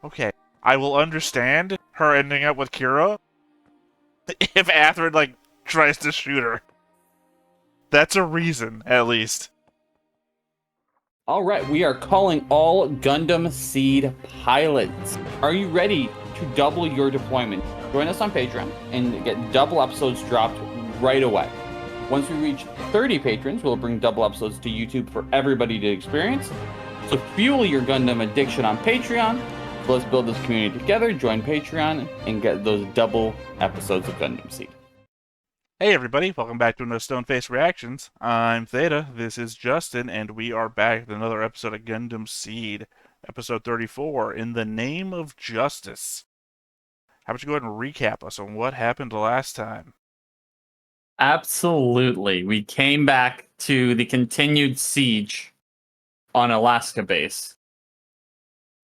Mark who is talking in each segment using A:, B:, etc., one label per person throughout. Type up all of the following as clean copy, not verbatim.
A: Okay, I will understand her ending up with Kira if Atherin, like, tries to shoot her. That's a reason, at least.
B: Alright, we are calling all Gundam Seed pilots. Are you ready to double your deployment? Join us on Patreon and get double episodes dropped right away. Once we reach 30 patrons, we'll bring double episodes to YouTube for everybody to experience. So fuel your Gundam addiction on Patreon. So let's build this community together, join Patreon, and get those double episodes of Gundam Seed.
A: Hey everybody, welcome back to another Stoneface Reactions. I'm Theta, this is Justin, and we are back with another episode of Gundam Seed, episode 34, In the Name of Justice. How about you go ahead and recap us on what happened last time?
B: Absolutely. We came back to the continued siege on Alaska base.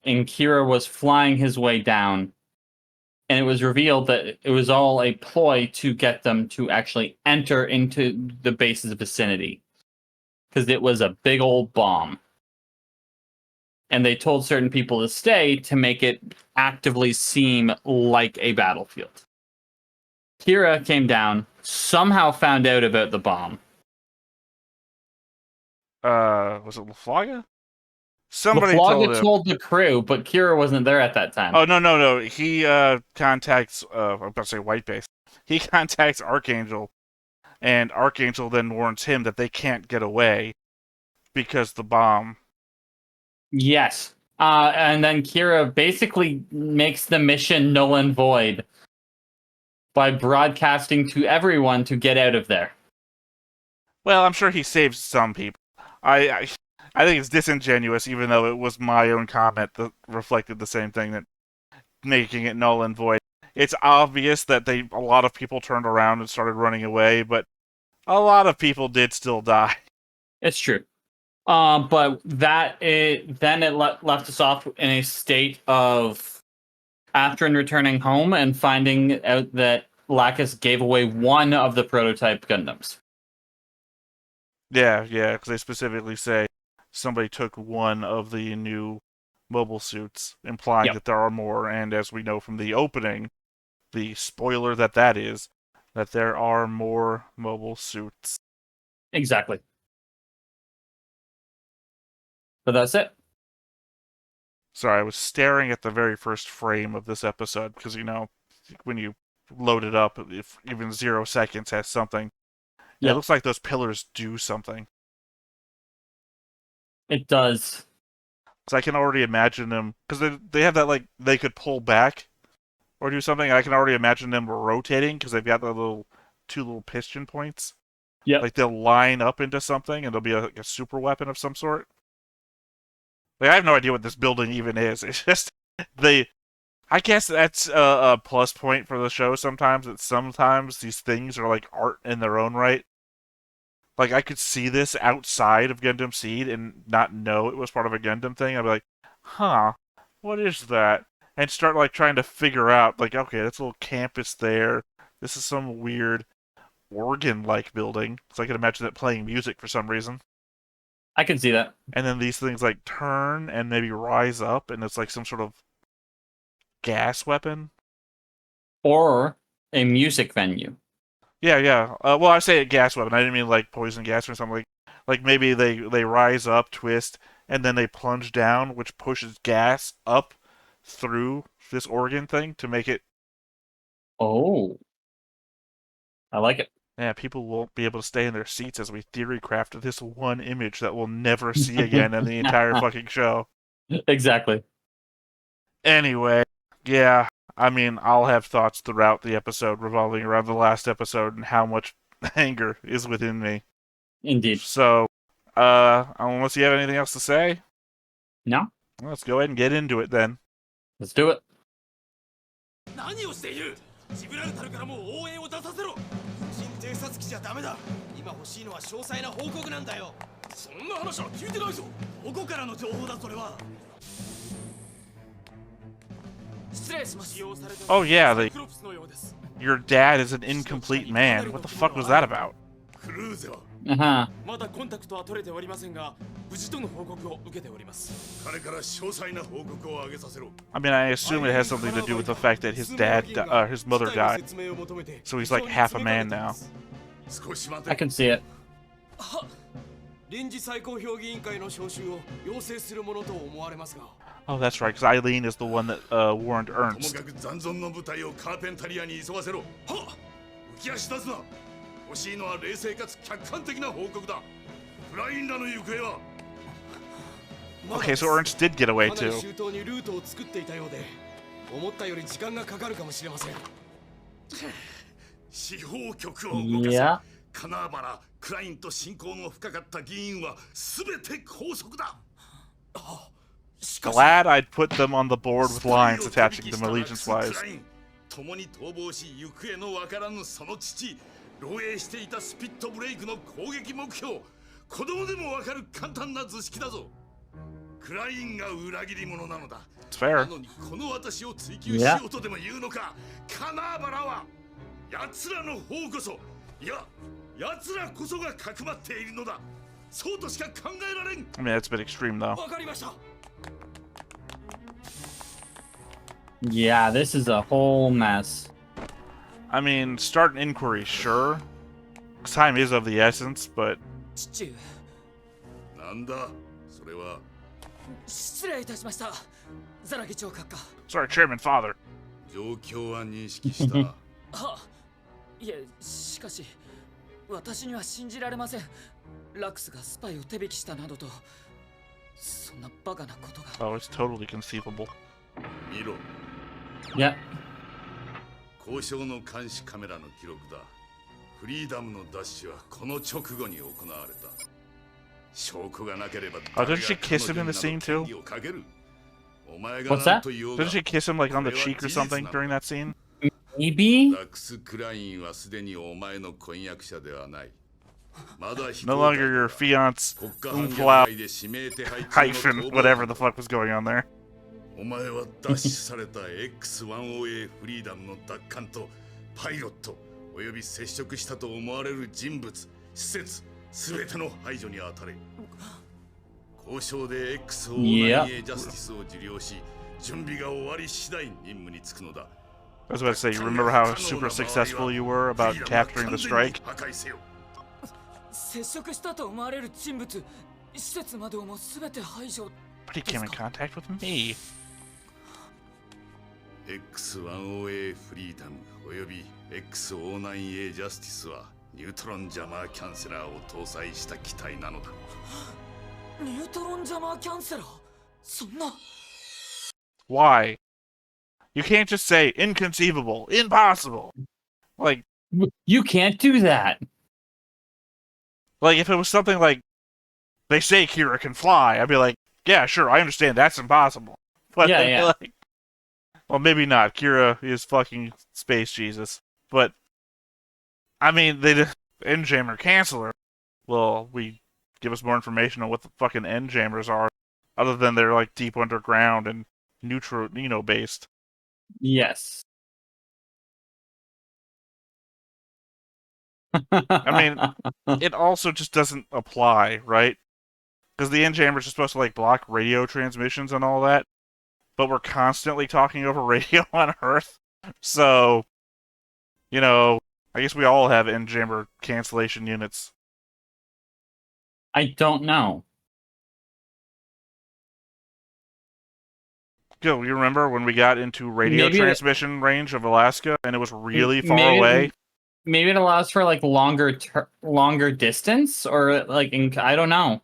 B: And Kira was flying his way down. And it was revealed that it was all a ploy to get them to actually enter into the base's vicinity. Because it was a big old bomb. And they told certain people to stay to make it actively seem like a battlefield. Kira came down, somehow found out about the bomb.
A: Was it Laflaga? Somebody
B: told the crew, but Kira wasn't there at that time.
A: Oh, no. He contacts, I'm about to say White Base. He contacts Archangel, and Archangel then warns him that they can't get away because the bomb.
B: Yes. And then Kira basically makes the mission null and void by broadcasting to everyone to get out of there.
A: Well, I'm sure he saves some people. I think it's disingenuous, even though it was my own comment that reflected the same thing, that making it null and void. It's obvious that a lot of people turned around and started running away, but a lot of people did still die.
B: It's true. But then it left us off in a state of after returning home and finding out that Lacus gave away one of the prototype Gundams.
A: Yeah, because they specifically say somebody took one of the new mobile suits, implying that there are more, and as we know from the opening, the spoiler that is, that there are more mobile suits.
B: Exactly. But that's it.
A: Sorry, I was staring at the very first frame of this episode, because, you know, when you load it up, if even 0 seconds has something, it looks like those pillars do something.
B: It does.
A: So I can already imagine them, because they have that, like, they could pull back or do something. I can already imagine them rotating, because they've got the two little piston points.
B: Yeah.
A: Like, they'll line up into something, and there'll be a super weapon of some sort. Like, I have no idea what this building even is. It's just, I guess that's a plus point for the show sometimes, that sometimes these things are like art in their own right. Like, I could see this outside of Gundam Seed and not know it was part of a Gundam thing. I'd be like, huh, what is that? And start, like, trying to figure out, like, okay, that's a little campus there. This is some weird organ-like building. So I can imagine it playing music for some reason.
B: I can see that.
A: And then these things, like, turn and maybe rise up, and it's like some sort of gas weapon.
B: Or a music venue.
A: Yeah. Well, I say a gas weapon. I didn't mean like poison gas or something. Like maybe they rise up, twist, and then they plunge down, which pushes gas up through this organ thing to make it.
B: Oh, I like it.
A: Yeah, people won't be able to stay in their seats as we theory craft this one image that we'll never see again in the entire fucking show.
B: Exactly.
A: Anyway, yeah. I mean, I'll have thoughts throughout the episode revolving around the last episode and how much anger is within me.
B: Indeed.
A: So, unless you have anything else to say?
B: No.
A: Let's go ahead and get into it then.
B: Let's do it.
A: Oh yeah, your dad is an incomplete man. What the fuck was that about?
B: Uh-huh.
C: まだコンタクトは取れておりませんが、無事との報告を受けております
D: 彼から詳細な報告を上げさせろ。
A: I mean, I assume it has something to do with the fact that his his mother died. So he's like half a man now.
D: 少し待
B: I
D: て。
B: can see it.
C: は臨時最高評議員会の招集を要請するものと思われますが。
A: Oh, that's right, because Eileen is the one that warned
D: とも
A: Ernst.
D: かく残存の部隊をカーペンタリアに急がせろ。はっ、浮き足立つな。欲しいのは冷静かつ客観的な報告だ。フラインらの行方は。
A: Okay, so Ernst did get away
C: かなり
A: too.
C: 周到にルートを作っていたようで、思ったより時間がかかるかもしれません。
D: 司法局を動かせ。
B: Yeah.
D: カナーバラ、クラインと親交の深かった議員は全て拘束だ。しかし
A: Glad I'd put them on the board with lines attaching them allegiance-wise.
D: 共に逃亡し行方のわからぬその父、漏洩していたスピットブレイクの攻撃目標、子供でもわかる簡単な図式だぞ。クラインが裏切り者なのだ。
A: It's fair.
D: なのにこの私を追求しようとでも言うのか。カナーバラは奴らの方こそ、いや奴らこそがかくまっているのだ。そうとしか考えられん。
A: I mean, that's a bit extreme, though.
C: わかりました。
B: Yeah, this is a whole mess.
A: I mean, start an inquiry, sure. Time is of the essence, but
C: 父上、
D: なんだそれは。
C: 失礼いたしました。ザラ議長閣下。
A: sorry, Chairman Father.
D: 状況は認識した。
C: いえ、しかし私には信じられません。ラクスがスパイを手引きしたなどと、そんなバカなことが。
A: Oh, it's totally conceivable.
D: 見ろ。
B: Yep.
D: 交渉の監視カメラの記録だ。フリーダムのダッシュはこの直後に行われた。証拠がなければ。
A: Oh, didn't she kiss him in the scene too?
B: What's that?
A: Didn't she kiss him like on the cheek or something during that scene?
B: Maybe?
D: ラクス・クラインはすでにお前の婚約者ではない。まだ
A: No longer your fiance,
D: 国家反逆
A: umlaut,
D: 罪で指名手配
A: hyphen, whatever the fuck was going on there.
D: お前は奪取された X1OA フリーダムの奪還とパイロットおよび接触したと思われる人物、施設、すべての排除に当たれ。交渉で X1A ジャスティスを受領し、準備が終わり次第任務に就くのだ。
A: I was about to say, you remember how super successful you were about capturing the strike?
D: 破壊せよ。
C: 接触したと思われる人物、施設までをも全て排除。
A: But he came in contact with me.
D: X1OA フリーダムおよび X09A ジャスティスはニュートロンジャマーキャンセラーを搭載した機体なのだ。
C: ニュートロンジャマーキャンセラー、そんな。
A: Why? You can't just say inconceivable, impossible. Like
B: You can't do that.
A: if it was something like they say Kira can fly, I'd be like, yeah, sure, I understand that's impossible. But
B: Yeah,
A: then,
B: yeah.
A: like, well, maybe not. Kira is fucking space Jesus. But I mean, they just Endjammer Canceller. Well, we give us more information on what the fucking Endjammers are, other than they're like deep underground and neutrino based.
B: Yes.
A: I mean, it also just doesn't apply, right? Because the Endjammers are supposed to like block radio transmissions and all that, but we're constantly talking over radio on Earth. So, you know, I guess we all have Endjammer cancellation units.
B: I don't know.
A: Go, you remember when we got into radio
B: Maybe
A: transmission range of Alaska and it was really far
B: maybe-
A: away?
B: Maybe it allows for like longer distance, or like I don't know.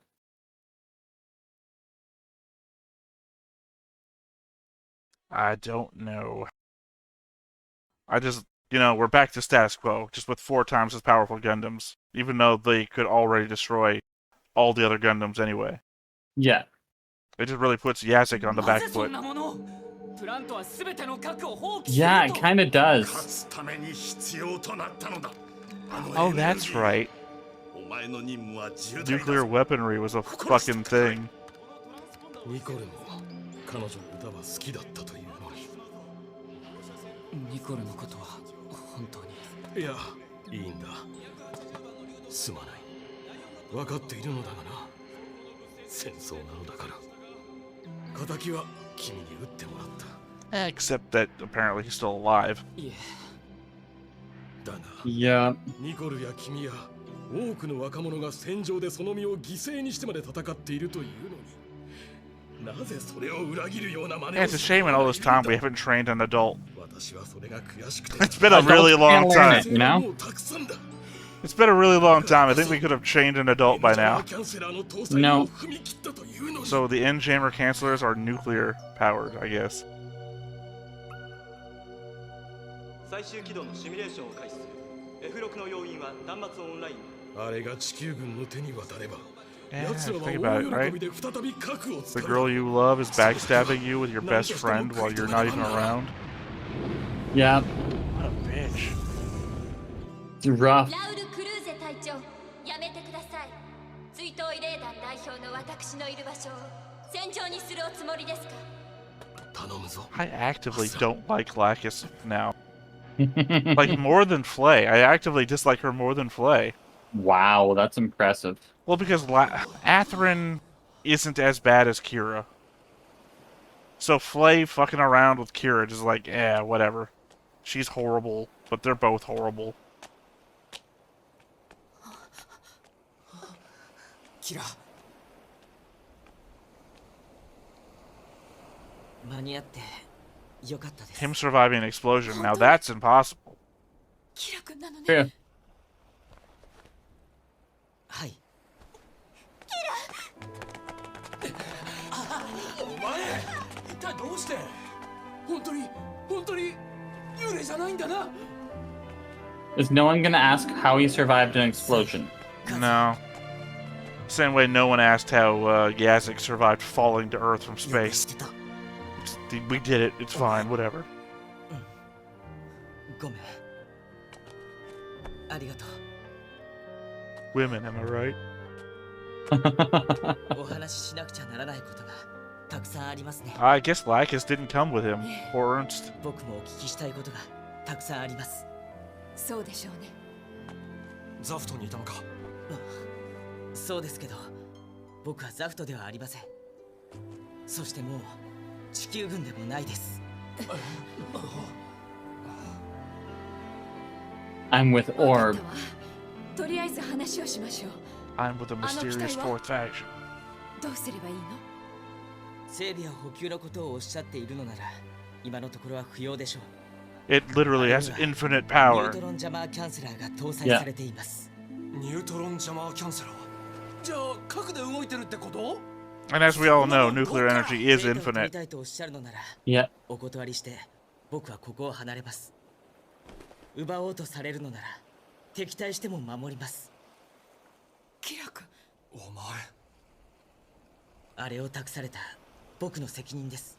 A: I don't know. I just, you know, we're back to status quo, just with 4 times as powerful Gundams, even though they could already destroy all the other Gundams anyway.
B: Yeah.
A: It just really puts Yazek on the back foot.
B: Yeah, it kind of does.
D: 勝つために必要となったのだ。
A: Oh, that's right.
D: お前の任務は重大だ。
A: Nuclear weaponry was a fucking thing.
C: ニコルも彼女の歌は好きだったというのに。ニコルのことは本当に。いや、いいんだ。すまない。
E: 分かっているのだがな。戦争なのだから。敵は君に撃ってもらった。
A: Except that apparently he's still alive.
C: いえ
E: だが
B: Yeah.
E: ニコルや君や多くの若者が戦場でその身を犠牲にしてまで戦っているというのに、なぜそれを裏切るような真似
A: Yeah,
E: を
A: it's a shame in all this time we haven't trained an adult.
E: 私はそれが悔しくて
A: It's been a really long time.
B: You know?
E: もうたくさんだ。
A: It's been a really long time. I think we could have trained an adult by now.
E: キャンセラーの搭載を踏み切ったというのに
A: So the end chamber cancelers are nuclear powered, I guess.
F: 最終軌道のシミュレーションを開始する F6 の要員は断末オンライン
E: あれが地球軍の手に渡れば
A: Yeah,
E: 奴らは
A: think about it,
E: 大
A: right?
E: 喜びで再び核を
A: The
E: 使う。
A: girl you love is backstabbing you with your best friend while you're not even around.
B: Yeah.
A: What a bitch.
B: It's rough.
G: ラウル・クルーゼ隊長、やめてください。追悼慰霊団代表の私のいる場所を戦場にするおつもりですか？
E: 頼むぞ。
A: I actively don't like Lacus now. Like, more than Flay. I actively dislike her more than Flay.
B: Wow, that's impressive.
A: Well, because Athrun isn't as bad as Kira. So Flay fucking around with Kira just like, whatever. She's horrible, but they're both horrible.
C: キラ間に合ってよかったです。
A: Him surviving an explosion, now that's impossible.
G: キラ君なのね。
B: Yeah.
C: はい。
E: お前一体どうして本当に幽霊じゃないんだな。
B: Is no one gonna ask how he survived an explosion?
A: No. Same way no one asked how Yazik survived falling to Earth from
C: 了解
A: space.
C: してた。
A: We did it, it's fine, whatever.
C: ごめん。ありがと
A: Women, am I right?
C: う。お話ししなくちゃならないことがたくさんありますね。
A: I guess Lacus didn't come with him, or Ernst.
C: 僕もお聞きしたいことがたくさんあります。
G: そうでしょうね。
E: ザフトにいたのか。
C: そうですけど、僕はザフトではありません。そしてもう地球軍でもないです。
B: I'm with
G: わか
B: Orb.
G: ったわ。とりあえず話をしましょう。
A: I'm with the mysterious fourth faction.
G: どうすればいいの？
C: 整備や補給のことをおっしゃっているのなら、今のところは不要でしょう。
A: It literally has infinite
C: ニュー
A: power.
C: トロンジャマーキャンセラーが搭載されています。
E: ニュートロンジャマーキャンセラー。じゃあ核で動いてるってこと？
A: And as we all know, nuclear energy is
C: データを取り
A: infinite.
C: たいとおっしゃるのなら、
B: Yeah.
C: お断りして僕はここを離れます。奪おうとされるのなら敵対しても守ります。
G: キラ君。
E: お前。
C: あれを託された僕の責任です。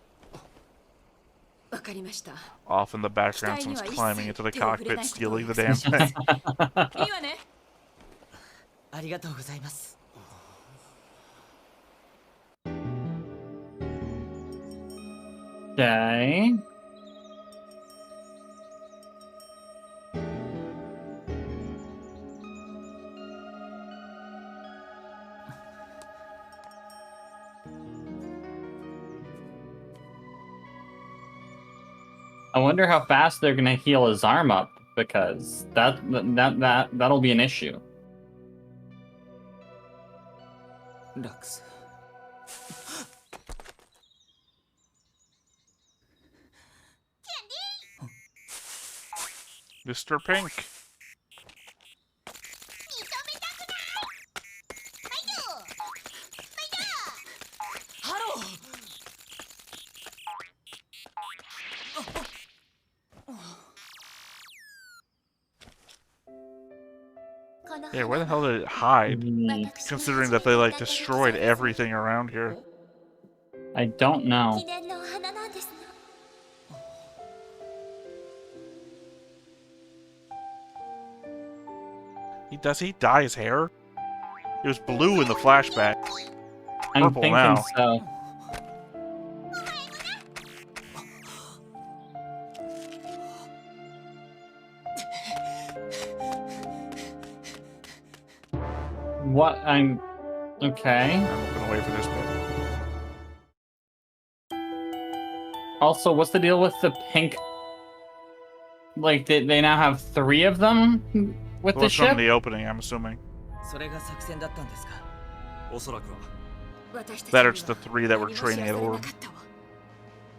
G: わかりました。
A: Off in the background, someone's climbing into the cockpit, stealing the damn thing.
G: いいわね。
C: ありがとうございます。
B: Okay. I wonder how fast they're gonna heal his arm up, because that'll be an issue.
C: ラックス。
A: Mr. Pink.
C: ハロー。
A: Yeah, where the hell did it hide?
B: Hmm,
A: Considering that they, like, destroyed everything around here.
B: I don't know.
G: 記念のお花なんですの。
A: Does he dye his hair? It was blue in the flashback.
B: I'm
A: Purple
B: thinking
A: now.
B: so. What? I'm okay.
A: I'm gonna wait for this bit.
B: Also, what's the deal with the pink? Like, they now have 3 of them with
A: Well,
B: the
A: it's from
B: ship?
A: the opening, I'm assuming.
C: それが作戦だったんですか。
F: おそらくは
G: 私たち
A: That
G: に
A: it's the
G: は
A: three that were
G: 何も知
A: training
G: ら
A: at
G: されな
A: Orb.
G: かったわ。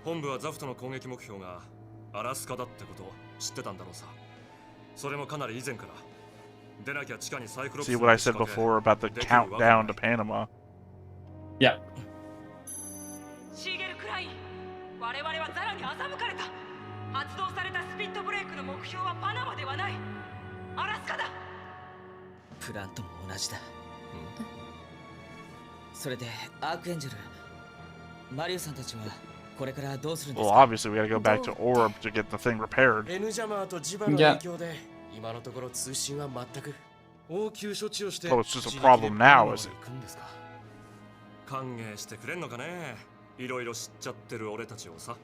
F: 本部はザフトの攻撃目標がアラスカだってことを知ってたんだろうさ。それもかなり以前から。でなきゃ地下にサイクロプス
A: See what I said before about the countdown to Panama.
B: Yeah.
H: シーゲル・クライン、我々はザラに欺かれた。発動されたスピットブレイクの目標はパナマではない、アラスカだ。
C: プランとも同じだ。それでアークエンジェル、マリオさんたちはこれからどうするんです
A: Well,
C: か。
A: obviously we gotta go back to Orb to get the thing repaired.
E: N ジャマーとジバの影響で今のところ通信は全く。応急処置をして。
A: Oh, it's just a problem now, is it?
F: 歓迎してくれんのかね。いろいろ知っちゃってる俺たちをさ。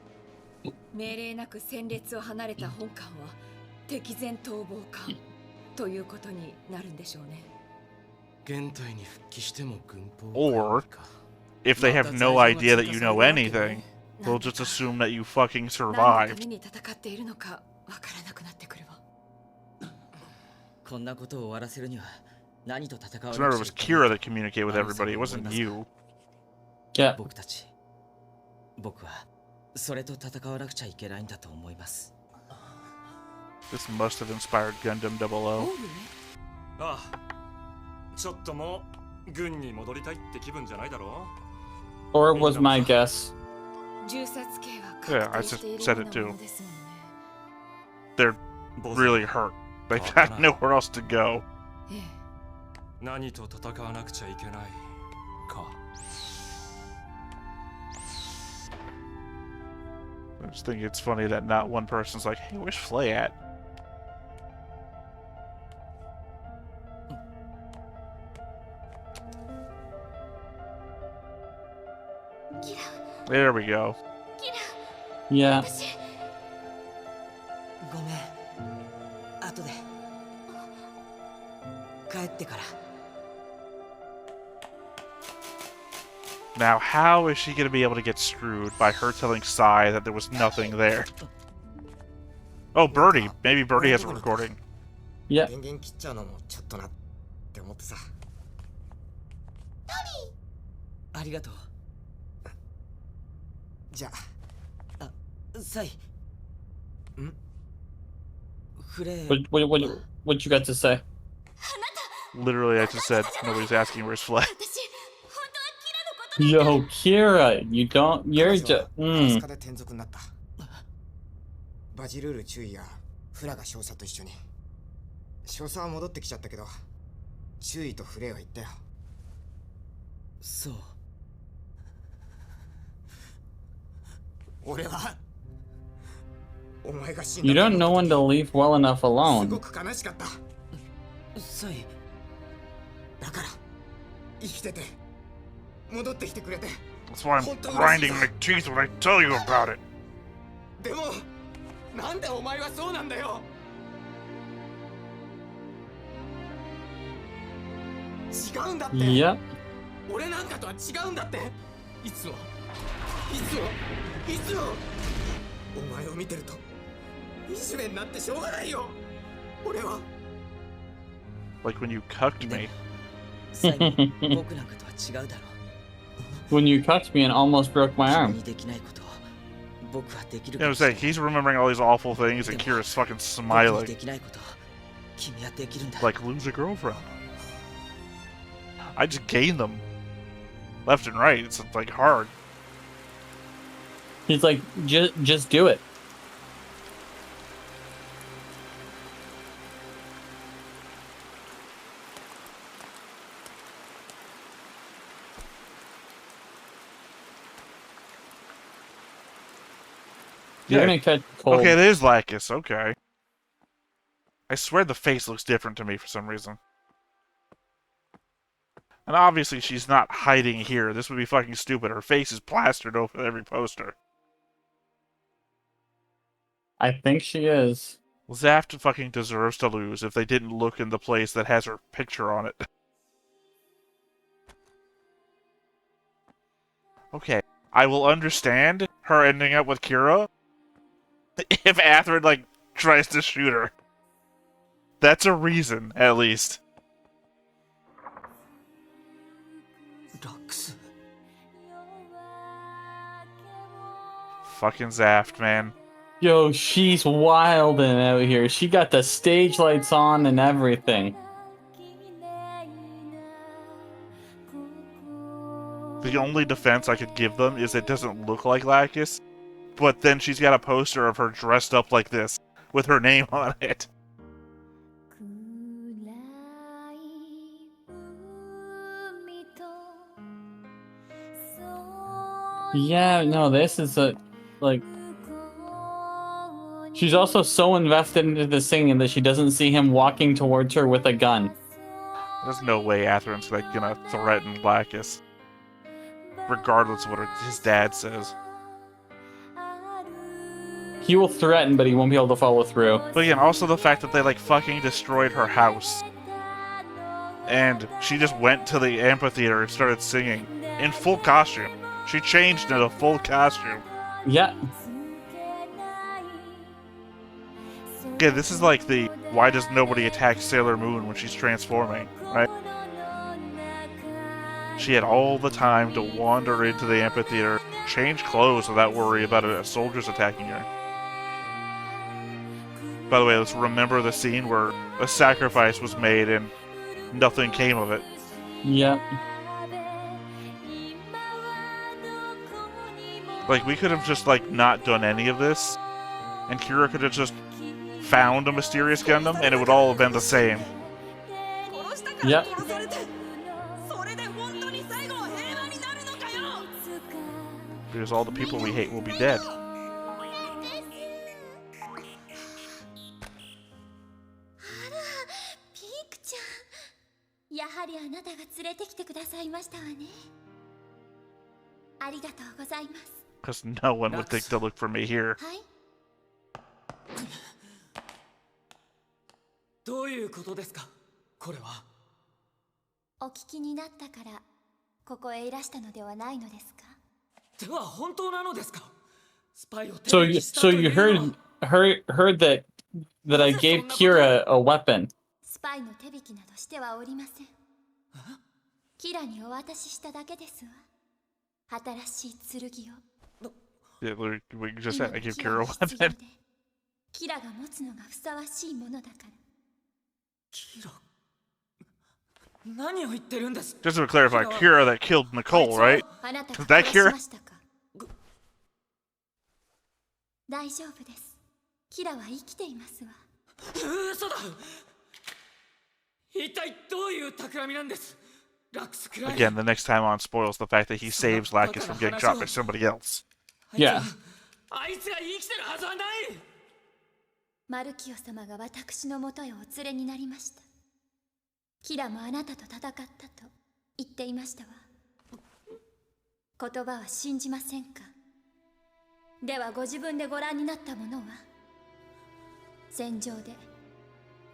G: 命令なく戦列を離れた本艦は敵前逃亡艦ということになるんでしょうね。
E: 現代に復帰しても軍法
A: Or, if they have no idea that you know anything, they'll just assume that you fucking
G: 何のた
A: survived.
G: めに戦っているのかわからなくなってくるわ。
C: こんなことを終わらせるには何と戦わ
A: Because
C: な
A: remember,
C: く
A: it
C: ちゃ
A: was
C: いけない
A: Kira that communicated with everybody. It wasn't you.
B: Yeah.
C: 僕たち、僕はそれと戦わなくちゃいけないんだと思います。
A: This must have inspired Gundam 00.
F: ああ、ちょっともう軍に戻りたいって気分じゃないだろう。
B: Or was my guess.
G: 銃殺刑は
A: Yeah,
G: 確
A: I
G: 定している
A: said
G: よう
A: it
G: なも
A: too.
G: のですもんね。
A: They're really hurt. They got nowhere else to go.
G: ええ。
F: 何と戦わなくちゃいけないか。
A: I just think it's funny that not one person's like, hey, where's Flay at? There we go.
B: Yeah.
C: ごめん。後で。帰ってから。
A: Now, how is she going to be able to get screwed by her telling Sai that there was nothing there? Oh, Birdie. Maybe Birdie has a recording.
B: Yeah.
I: 電源切っちゃうのもちょっとなって思ってさ。
C: ありがとう。
I: じゃ
C: あ、サイ。ん？フレイ。
B: What you got to say?
A: Literally, I just said nobody's asking where's Flay.
G: 私、本当はキラのこと
B: Yo, Kira, you don't.
I: あ、
B: You're
I: 彼女
B: just.
I: はアラスカで転属になった。バジルール注意やフラが少佐と一緒に。少佐は戻ってきちゃったけど、注意とフレイは言ったよ。
C: そう。
I: 俺はお前が死ん
B: You
I: だ
B: don't know when to leave well enough
I: す
B: alone.
I: ごく悲しかった。
C: サイ。
I: だから生きてて戻ってきてくれて。
A: That's why I'm grinding my teeth when I tell you about it.
I: でもなんでお前はそうなんだよ。違うんだって。
B: Yep.
I: 俺なんかとは違うんだって。いつもお前を見てると惨めになってしょうがないよ。俺は
A: Like when you cucked me.
C: サイも僕なんかとは違うだろう。
B: When you cucked me and almost broke my
C: 君
B: arm.
C: にできないことを僕はできる
A: You know
C: か
A: what
C: も
A: I'm
C: しれ
A: saying?
C: ない。
A: He's remembering all these awful things and Kira's fucking
C: 僕に
A: smiling.
C: できないことを君はできるんだ。
A: Like lose a girlfriend. I just gain them. Left and right. It's like hard.
B: He's like, just do it. You're
A: Yeah.
B: gonna catch cold.
A: Okay, it is Lacus. Okay. I swear the face looks different to me for some reason. And obviously she's not hiding here. This would be fucking stupid. Her face is plastered over every poster.
B: I think she is.
A: Zaft fucking deserves to lose if they didn't look in the place that has her picture on it. Okay, I will understand her ending up with Kira if Atherin, like, tries to shoot her. That's a reason, at least.
C: ラックス
A: Fucking zaft, man.
B: Yo, she's wildin' out here. She got the stage lights on and everything.
A: The only defense I could give them is it doesn't look like Lacus, but then she's got a poster of her dressed up like this, with her name on it.
B: Yeah, no, this is a, like... She's also so invested into the singing that she doesn't see him walking towards her with a gun.
A: There's no way Atherin's like gonna threaten Lacus, regardless of what his dad says.
B: He will threaten, but he won't be able to follow through.
A: But again, also the fact that they like fucking destroyed her house. And she just went to the amphitheater and started singing in full costume. She changed into full costume.
B: Yeah.
A: Yeah, this is like the why does nobody attack Sailor Moon when she's transforming, right? She had all the time to wander into the amphitheater, change clothes without worry about soldiers attacking her. By the way, let's remember the scene where a sacrifice was made and nothing came of it.
B: Yep.
A: Like, we could have just, like, not done any of this, and Kira could have just found a mysterious Gundam, and it would all have been the same.
B: Yep.
A: Because all the people we hate will be dead.
G: やはりあなたが連れてきてくださいましたわね。ありがとうございます。
A: Because no one would think to look for me here.
G: はい。
C: どういうことですかこれは。
G: お聞きになったからここへいらしたのではないのですか。
C: では本当なのですか。スパイを
B: So you heard that I gave Kira a weapon.
G: スパイの手引きなどしてはおりません。キラにお渡ししただけですわ。新しい剣を。
A: Yeah, we just said I gave Kira a
G: 今のキラの必要
A: weapon.
G: でキラが持つのがふさわしいものだから。
C: キラ。何を言ってるんです。
A: Just to clarify, Kira that killed Nicole, right?
G: あなた
A: Is
G: が
A: that
G: 殺し
A: Kira?
G: ましたか。大丈夫です。キラは生きていますわ。
C: 嘘だ。一体どういう企みなんです。
A: Again, the next time on spoils the fact that he saves Lacus from getting shot by somebody else.
B: Yeah.
C: あいつが生きてるはずはない。
G: マルキオ様が私のもとへお連れになりました。キラもあなたと戦ったと言っていましたわ。言葉は信じませんか。ではご自分でご覧になったものは。戦場で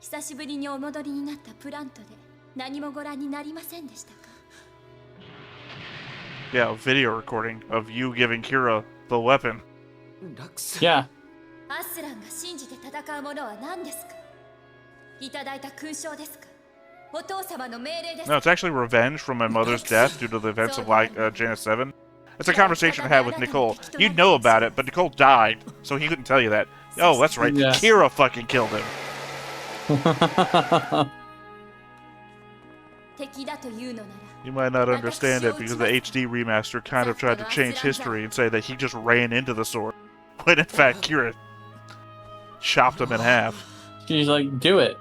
G: 久しぶりにお戻りになったプラントで何もご覧になりませんでしたか。
A: Yeah, a video recording of you giving Kira the weapon.
B: Yeah.
G: アスランが信じて戦うものは何ですか。いただいた勲章ですか。お父様の命令ですか。
A: No, it's actually revenge from my mother's death due to the events of Janus 7. It's a conversation I had with Nicole. You'd know about it, but Nicole died, so he couldn't tell you that. Oh, that's right.
B: Yeah.
A: Kira fucking killed him.
G: 敵だというのなら。
A: You might not understand it because the HD remaster kind of tried to change history and say that he just ran into the sword, when in fact Kira chopped him in half.
B: She's like, do it.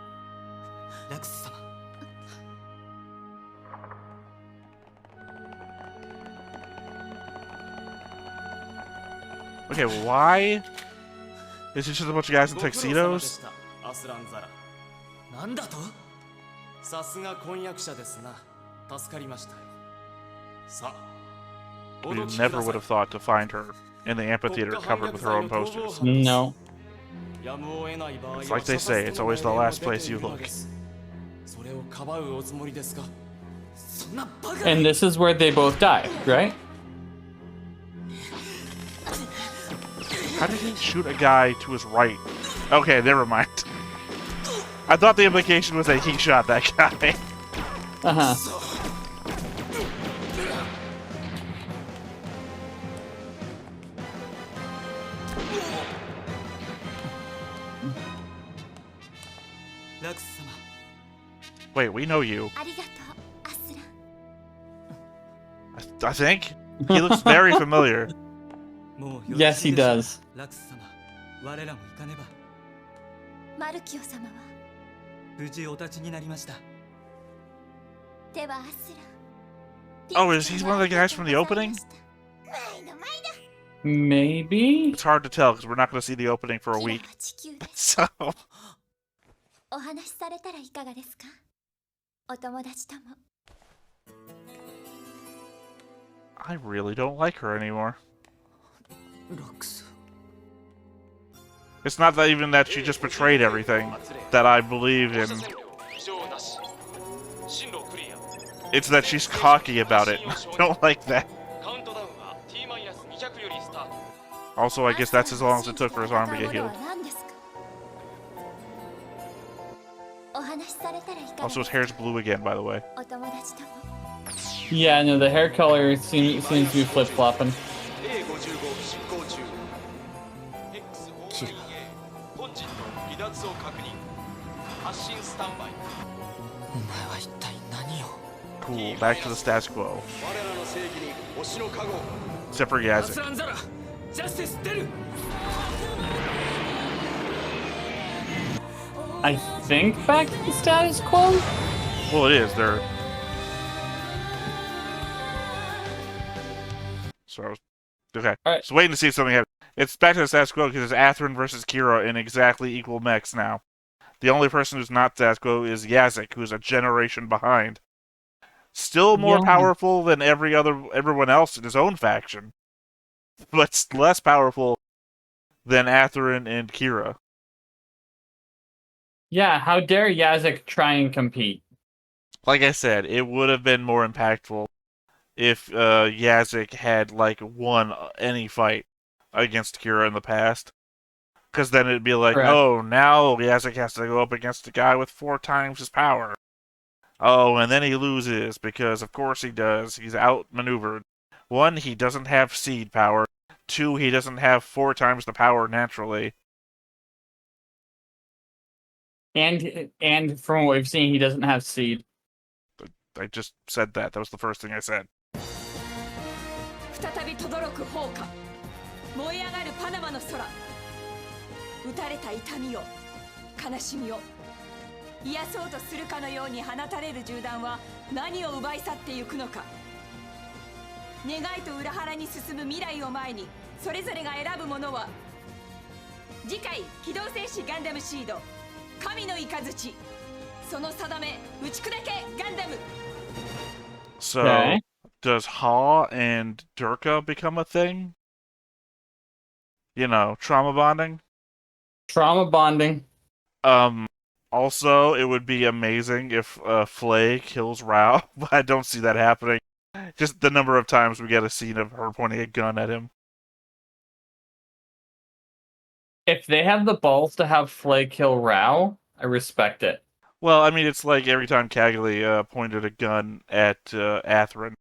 A: Okay, why is it just a bunch of guys in tuxedos?
C: なんだと。
J: さすが婚約者ですな。助かりましたよ。さあ、
A: You never would have thought to find her in the amphitheater covered with her own posters.
B: No.
A: It's like they say, it's always the last place you look.
B: And this is where they both die, right?
A: How did he shoot a guy to his right? Okay, never mind. I thought the implication was that he shot that guy.
B: Uh-huh.
A: Wait, we know you.
G: ありがとう、アスラ。
A: I think? He looks very familiar.
B: Yes, he does.
C: ラクス様、我らも行かねば。
G: マルキオ様は
C: 無事お立ちになりました。
G: ではアスラ。
A: Oh, is he one of the guys from the opening?
B: Maybe?
A: It's hard to tell because we're not going to see the opening for a week. So,
G: お話しされたらいかがですか？お友達とも。
A: I really don't like her anymore.
C: ラクス。
A: It's not that even that she just betrayed everything that I believe in. It's that she's cocky about it. I don't like that. Also, I guess that's as long as it took for his arm to get healed. Also, his hair's blue again, by the way.
B: Yeah, no, the hair color seems to be flip-flopping.
C: お前は一体何を。
A: Cool, back to the status quo. Except for Yazik.
B: I think back to the status quo?
A: Well, it is. They're... So, okay.
B: Alright.
A: So waiting to see if something happens. It's back to the status quo because it's Athrun versus Kira in exactly equal mechs now. The only person who's not status quo is Yazik, who's a generation behind. Still more powerful than everyone else in his own faction, but less powerful than Athrun and Kira.
B: Yeah, how dare Yazik try and compete?
A: Like I said, it would have been more impactful if Yazik had won any fight against Kira in the past. Because then it'd be like,
B: Correct.
A: oh, now Yazik has to go up against a guy with 4 times his power. Oh, and then he loses, because of course he does. He's outmaneuvered. 1, he doesn't have seed power. 2, he doesn't have 4 times the power naturally.
B: And from what we've seen, he doesn't have seed.
A: I just said that. That was the first thing I said.
H: 再び轟く砲火、燃え上がるパナマの空、撃たれた痛みを、悲しみを癒そうとするかのように放たれる銃弾は何を奪い去ってゆくのか。願いと裏腹に進む未来を前に、それぞれが選ぶものは。次回「機動戦士ガンダムシード神の雷」、その定め打ち砕けガンダム。
A: So,
B: Okay.
A: does Ha and Durka become a thing? You know, trauma bonding?
B: Trauma bonding.
A: Also, it would be amazing if Flay kills Rao, but I don't see that happening. Just the number of times we get a scene of her pointing a gun at him.
B: If they have the balls to have Flay kill Rao, I respect it.
A: Well, I mean, it's like every time Cagley pointed a gun at Athrun,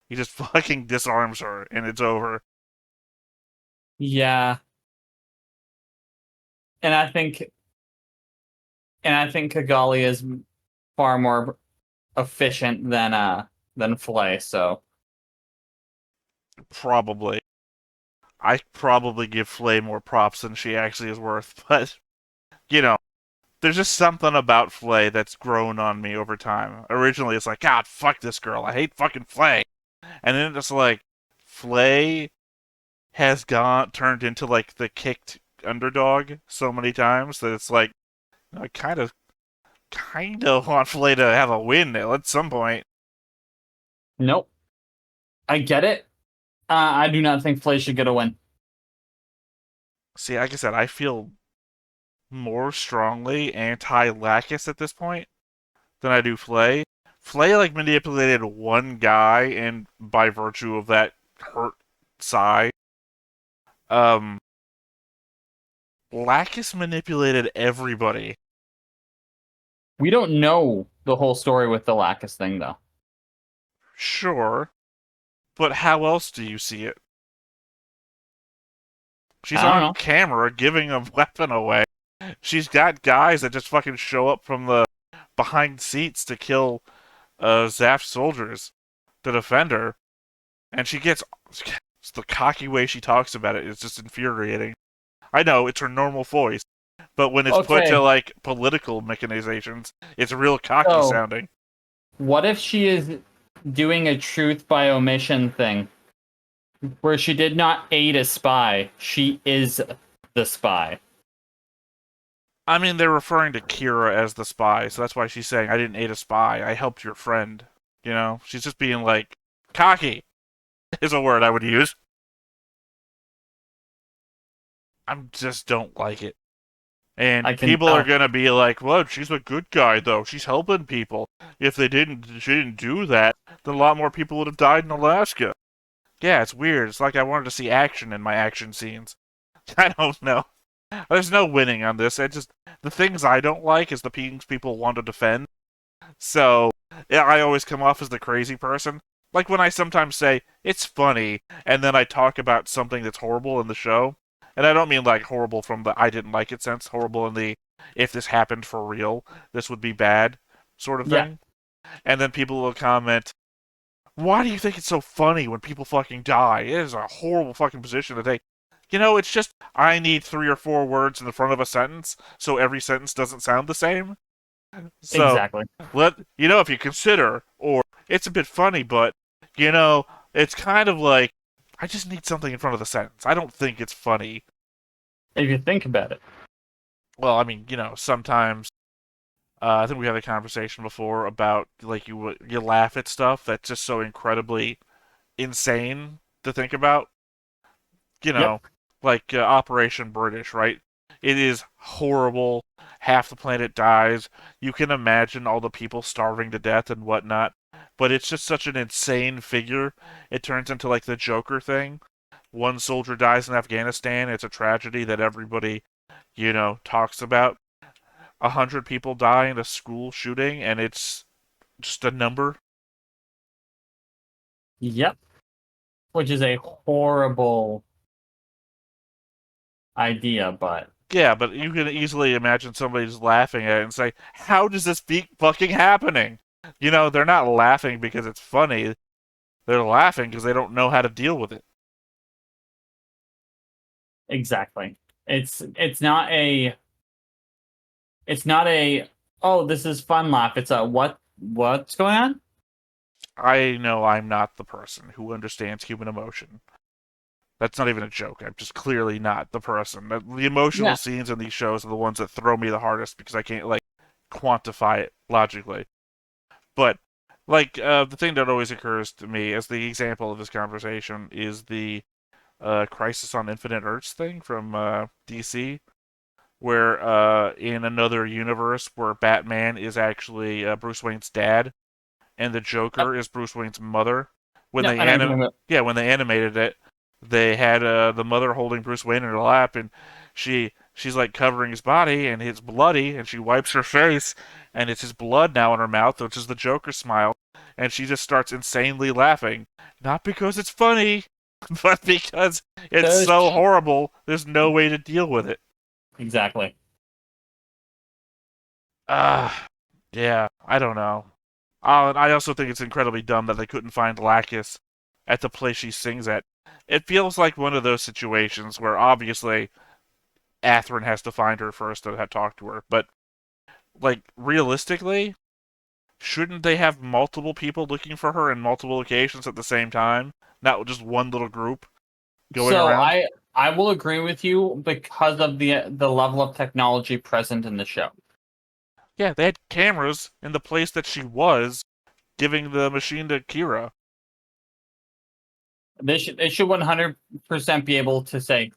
A: he just fucking disarms her, and it's over.
B: Yeah. And I think Kigali is far more efficient than Flay, so
A: Probably. I probably give Flay more props than she actually is worth, but, you know, there's just something about Flay that's grown on me over time. Originally, it's like, God, fuck this girl. I hate fucking Flay. And then it's like, Flay has turned into, the kicked underdog so many times that it's like, I kind of want Flay to have a win at some point.
B: nope. I get it. I do not think Flay should get a win.
A: See, like I said, I feel more strongly anti-Lacus at this point than I do Flay. Flay, manipulated one guy, and by virtue of that, hurt Sai. Lacus manipulated everybody.
B: We don't know the whole story with the Lacus thing, though.
A: Sure. But how else do you see it? She's
B: I don't
A: on
B: know.
A: camera giving a weapon away. She's got guys that just fucking show up from the behind seats to kill zaft soldiers to defend her. And she gets... The cocky way she talks about it is just infuriating. I know, it's her normal voice. But when it's put
B: Okay.
A: to, like, political mechanizations, it's real cocky
B: So-
A: sounding.
B: What if she is doing a truth by omission thing? Where she did not aid a spy, she is the spy.
A: I mean, they're referring to Kira as the spy, so that's why she's saying, I didn't aid a spy, I helped your friend. You know? She's just being, like, cocky is a word I would use. I just don't like it. And people are gonna be like, well, she's a good guy, though. She's helping people. If she didn't do that, then a lot more people would have died in Alaska. Yeah, it's weird. It's like I wanted to see action in my action scenes. I don't know. There's no winning on this. The things I don't like is the things people want to defend. So, yeah, I always come off as the crazy person. Like when I sometimes say, it's funny, and then I talk about something that's horrible in the show. And I don't mean like horrible from the I didn't like it sense, horrible in the if this happened for real, this would be bad sort of thing. And then people will comment, why do you think it's so funny when people fucking die? It is a horrible fucking position to take. You know, it's just, I need 3 or 4 words in the front of a sentence, so every sentence doesn't sound the same. So,
B: exactly.
A: If you consider, or it's a bit funny, but, it's kind of like, I just need something in front of the sentence. I don't think it's funny.
B: If you think about it.
A: Well, I mean, sometimes, I think we had a conversation before about, like, you laugh at stuff that's just so incredibly insane to think about. Like Operation British, right? It is horrible. Half the planet dies. You can imagine all the people starving to death and whatnot. But it's just such an insane figure. It turns into like the Joker thing. One soldier dies in Afghanistan. It's a tragedy that everybody, talks about. 100 people die in a school shooting, and it's just a number.
B: Yep. Which is a horrible idea, but...
A: Yeah, but you can easily imagine somebody just laughing at it and say, how does this be fucking happening? They're not laughing because it's funny. They're laughing because they don't know how to deal with it.
B: Exactly. It's not a oh, this is fun laugh. It's a what's going on?
A: I know I'm not the person who understands human emotion. That's not even a joke. I'm just clearly not the person. The emotional scenes in these shows are the ones that throw me the hardest because I can't, quantify it logically. But, the thing that always occurs to me as the example of this conversation is the Crisis on Infinite Earths thing from DC, where in another universe where Batman is actually Bruce Wayne's dad, and the Joker is Bruce Wayne's mother. When they animated it, they had the mother holding Bruce Wayne in her lap, and she's like covering his body, and it's bloody, and she wipes her face, and it's his blood now in her mouth, which is the Joker smile, and she just starts insanely laughing. Not because it's funny, but because it's so horrible, there's no way to deal with it.
B: Exactly.
A: Yeah, I don't know. And I also think it's incredibly dumb that they couldn't find Lacus at the place she sings at. It feels like one of those situations where obviously Athrun has to find her first to talk to her, but realistically, shouldn't they have multiple people looking for her in multiple locations at the same time? Not just one little group going around?
B: I will agree with you because of the level of technology present in the show.
A: Yeah, they had cameras in the place that she was, giving the machine to Kira.
B: They should 100% be able to say,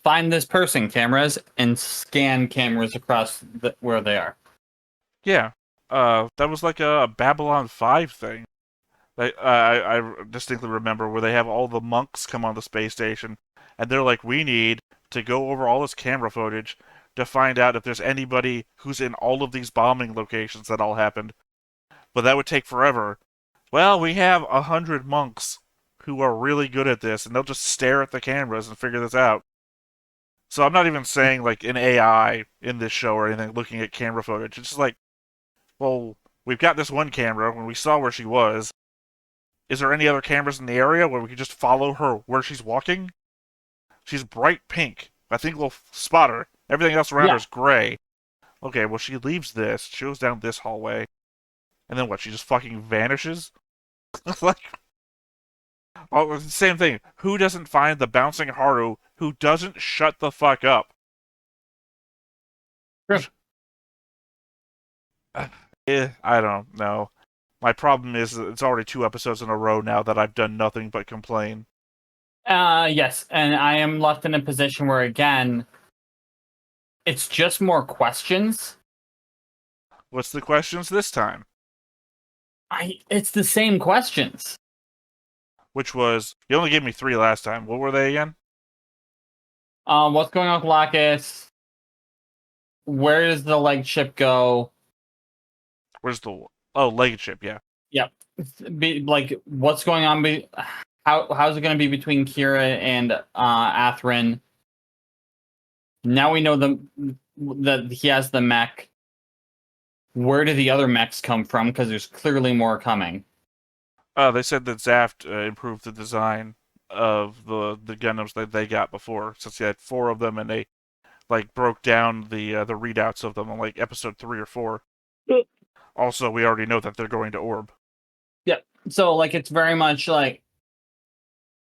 B: find this person, cameras, and scan cameras across where they are.
A: Yeah, that was like a Babylon 5 thing. I distinctly remember where they have all the monks come on the space station, and they're like, we need to go over all this camera footage to find out if there's anybody who's in all of these bombing locations that all happened. But that would take forever. Well, we have 100 monks who are really good at this, and they'll just stare at the cameras and figure this out. So I'm not even saying, like, an AI in this show or anything looking at camera footage. It's just like, well, we've got this one camera when we saw where she was. Is there any other cameras in the area where we could just follow her where she's walking? She's bright pink. I think we'll spot her. Everything else around her is gray. Okay, well, she leaves this. She goes down this hallway. And then what? She just fucking vanishes? Like, oh, same thing. Who doesn't find the bouncing Haru who doesn't shut the fuck up?
B: Sure.
A: I don't know. My problem is that it's already 2 episodes in a row now that I've done nothing but complain.
B: Yes, and I am left in a position where, again, it's just more questions.
A: What's the questions this time?
B: It's the same questions.
A: Which was, you only gave me 3 last time. What were they again?
B: What's going on with Lacus? Where does the leg ship go?
A: Where's the... Oh, legged ship, yeah.
B: Yep. What's going on? How's it going to be between Kira and Atherin? Now we know that he has the mech. Where do the other mechs come from? Because there's clearly more coming.
A: They said that Zaft improved the design of the Gundams that they got before, since they had 4 of them, and they broke down the readouts of them on episode 3 or 4. Also, we already know that they're going to Orb.
B: Yeah, so it's very much I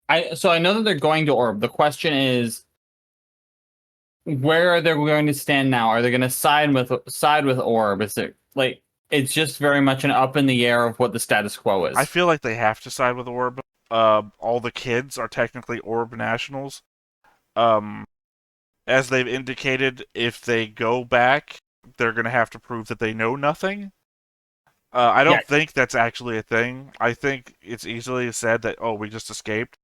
B: know that they're going to Orb. The question is, where are they going to stand now? Are they going to side with Orb? Is it it's just very much an up in the air of what the status quo is.
A: I feel like they have to side with Orb. All the kids are technically Orb nationals. As they've indicated, if they go back, they're going to have to prove that they know nothing. I don't think that's actually a thing. I think it's easily said that, oh, we just escaped.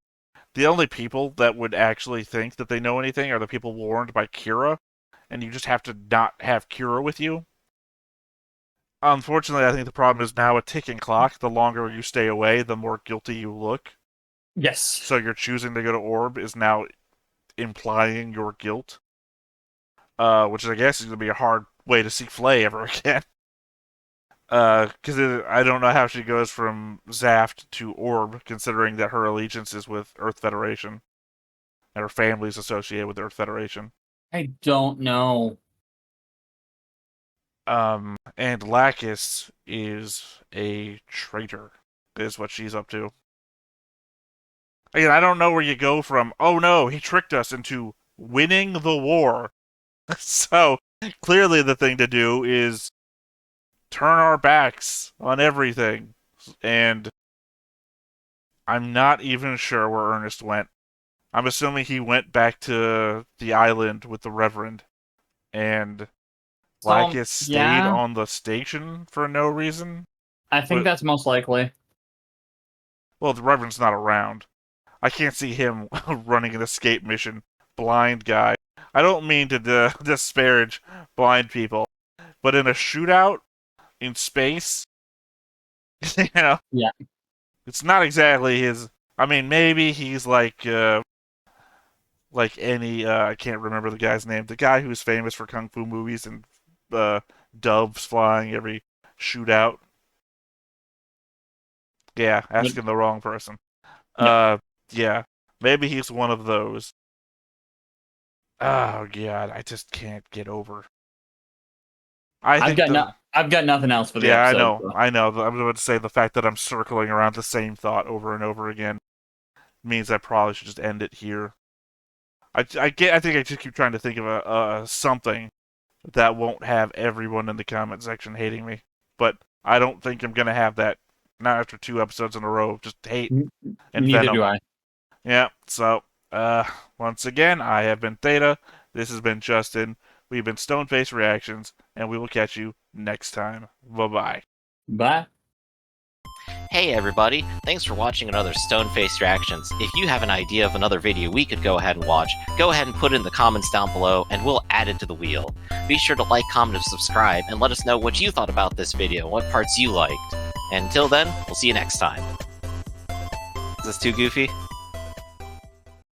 A: The only people that would actually think that they know anything are the people warned by Kira, and you just have to not have Kira with you. Unfortunately, I think the problem is now a ticking clock. The longer you stay away, the more guilty you look.
B: Yes.
A: So you're choosing to go to Orb is now implying your guilt. Which I guess is going to be a hard way to see Flay ever again. Because I don't know how she goes from Zaft to Orb, considering that her allegiance is with Earth Federation. And her family's associated with Earth Federation.
B: I don't know.
A: And Lacus is a traitor, is what she's up to. Again, I don't know where you go from, oh no, he tricked us, into winning the war. So, clearly the thing to do is turn our backs on everything. And I'm not even sure where Ernest went. I'm assuming he went back to the island with the Reverend. And Lacus stayed on the station for no reason.
B: I think that's most likely.
A: Well, the Reverend's not around. I can't see him running an escape mission. Blind guy. I don't mean to disparage blind people, but in a shootout in space,
B: Yeah,
A: it's not exactly his. I mean, maybe he's like any. I can't remember the guy's name. The guy who's famous for kung fu movies and doves flying every shootout. Yeah, asking the wrong person. Yeah, maybe he's one of those. Oh god, I just can't get over. I've
B: got nothing else for the episode.
A: Yeah, I know. I'm about to say the fact that I'm circling around the same thought over and over again means I probably should just end it here. I think I just keep trying to think of a something that won't have everyone in the comment section hating me, but I don't think I'm gonna have that. Not after 2 episodes in a row of just hate and
B: Neither
A: venom.
B: do I.
A: Yeah, so, once again, I have been Theta, this has been Justin, we've been Stoneface Reactions, and we will catch you next time. Bye-bye.
B: Bye.
K: Hey everybody, thanks for watching another Stone-Faced Reactions. If you have an idea of another video we could go ahead and watch, go ahead and put it in the comments down below and we'll add it to the wheel. Be sure to like, comment, and subscribe, and let us know what you thought about this video and what parts you liked. And until then, we'll see you next time. Is this too goofy?